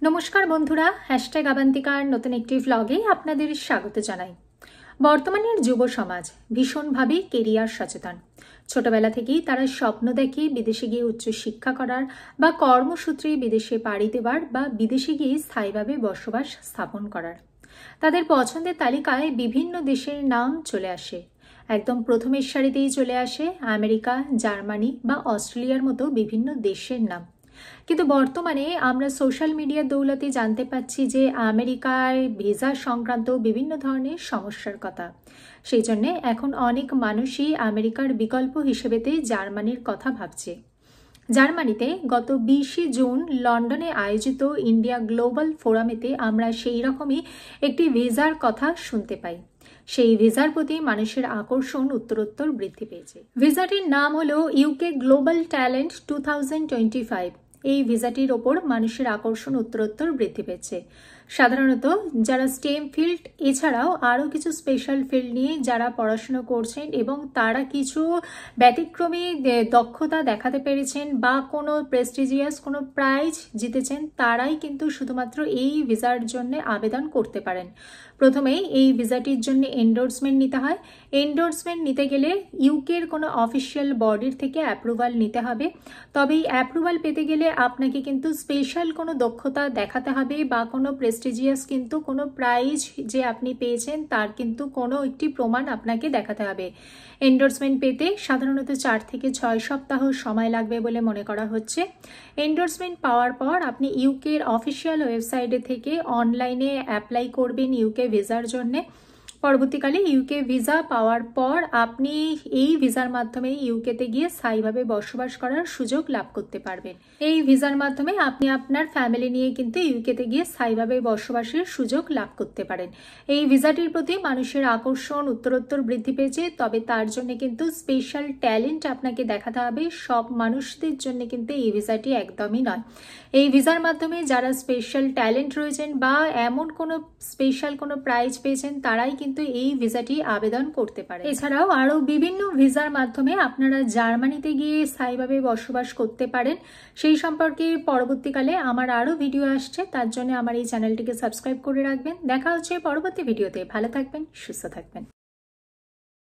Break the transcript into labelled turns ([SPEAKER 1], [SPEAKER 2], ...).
[SPEAKER 1] নমস্কার বন্ধুরা, হ্যাশট্যাগ আবান্তিকার নতুন একটি ভ্লগে আপনাদের স্বাগত জানাই। বর্তমানের যুব সমাজ ভীষণভাবে কেরিয়ার সচেতন। ছোটবেলা থেকেই তারা স্বপ্ন দেখে বিদেশে গিয়ে উচ্চ শিক্ষা করার বা কর্মসূত্রে বিদেশে পাড়ি দেওয়ার বা বিদেশে গিয়ে স্থায়ীভাবে বসবাস স্থাপন করার। তাদের পছন্দের তালিকায় বিভিন্ন দেশের নাম চলে আসে। একদম প্রথমের সারিতেই চলে আসে আমেরিকা, জার্মানি বা অস্ট্রেলিয়ার মতো বিভিন্ন দেশের নাম। কিন্তু বর্তমানে আমরা সোশ্যাল মিডিয়ার দৌলতে জানতে পাচ্ছি যে আমেরিকায় ভিসা সংক্রান্ত বিভিন্ন ধরনের সমস্যার কথা। সেই জন্য এখন অনেক মানুষই আমেরিকার বিকল্প হিসেবেতে জার্মানির কথা ভাবছে। জার্মানিতে গত 20 জুন লন্ডনে আয়োজিত ইন্ডিয়া গ্লোবাল ফোরামেতে আমরা সেই রকমই একটি ভিসার কথা শুনতে পাই। সেই ভিসার প্রতি মানুষের আকর্ষণ উত্তরোত্তর বৃদ্ধি পেয়েছে। ভিসাটির নাম হলো ইউকে গ্লোবাল ট্যালেন্ট 2025। এই ভিসাটির ওপর মানুষের আকর্ষণ উত্তরোত্তর বৃদ্ধি পেয়েছে। সাধারণত যারা স্টেম ফিল্ড এছাড়াও আরও কিছু স্পেশাল ফিল্ড নিয়ে যারা পড়াশোনা করছেন এবং তারা কিছু ব্যতিক্রমী দক্ষতা দেখাতে পেরেছেন বা কোনো প্রেস্টিজিয়াস কোনো প্রাইজ জিতেছেন, তারাই কিন্তু শুধুমাত্র এই ভিসার জন্য আবেদন করতে পারেন। প্রথমেই এই ভিসাটির জন্য এন্ডোর্সমেন্ট নিতে হয়। এন্ডোর্সমেন্ট নিতে গেলে ইউকের কোনো অফিসিয়াল বডির থেকে অ্যাপ্রুভাল নিতে হবে। তবে এই অ্যাপ্রুভাল পেতে গেলে আপনাকে কিন্তু স্পেশাল কোনো দক্ষতা দেখাতে হবে বা কোনো প্রেস্টিজিয়াস কিন্তু কোনো প্রাইজ যে আপনি পেয়েছেন তার কিন্তু কোনো একটি প্রমাণ আপনাকে দেখাতে হবে। এন্ডোর্সমেন্ট পেতে সাধারণত 4 থেকে 6 সপ্তাহ সময় লাগবে বলে মনে করা হচ্ছে। এন্ডোর্সমেন্ট পাওয়ার পর আপনি ইউকের অফিসিয়াল ওয়েবসাইটে থেকে অনলাইনে অ্যাপ্লাই করবেন ইউকে ভিসার জন্যে। পরবর্তীকালে ইউকে ভিসা পাওয়ার পর আপনি এই ভিসার মাধ্যমে ইউকেতে গিয়ে স্থায়ীভাবে বসবাস করার সুযোগ লাভ করতে পারবেন। এই ভিসার মাধ্যমে আপনি আপনার ফ্যামিলি নিয়ে কিন্তু ইউকেতে গিয়ে স্থায়ীভাবে বসবাসের সুযোগ লাভ করতে পারেন। এই ভিসাটির প্রতি মানুষের আকর্ষণ উত্তরোত্তর বৃদ্ধি পেয়েছে। তবে তার জন্য কিন্তু স্পেশাল ট্যালেন্ট আপনাকে দেখাতে হবে। সব মানুষদের জন্য কিন্তু এই ভিসাটি একদমই নয়। এই ভিসার মাধ্যমে যারা স্পেশাল ট্যালেন্ট রয়েছেন বা এমন কোনো স্পেশাল কোনো প্রাইজ পেয়েছেন তারাই কিন্তু এই ভিসাটি আবেদন করতে পারে। এছাড়াও আরো বিভিন্ন ভিসার মাধ্যমে আপনারা জার্মানিতে গিয়ে স্থায়ীভাবে বসবাস করতে পারেন। সেই সম্পর্কে পরবর্তীকালে আমার আরো ভিডিও আসছে, তার জন্য আমার এই চ্যানেলটিকে সাবস্ক্রাইব করে রাখবেন। দেখা হচ্ছে পরবর্তী ভিডিওতে। ভালো থাকবেন, সুস্থ থাকবেন।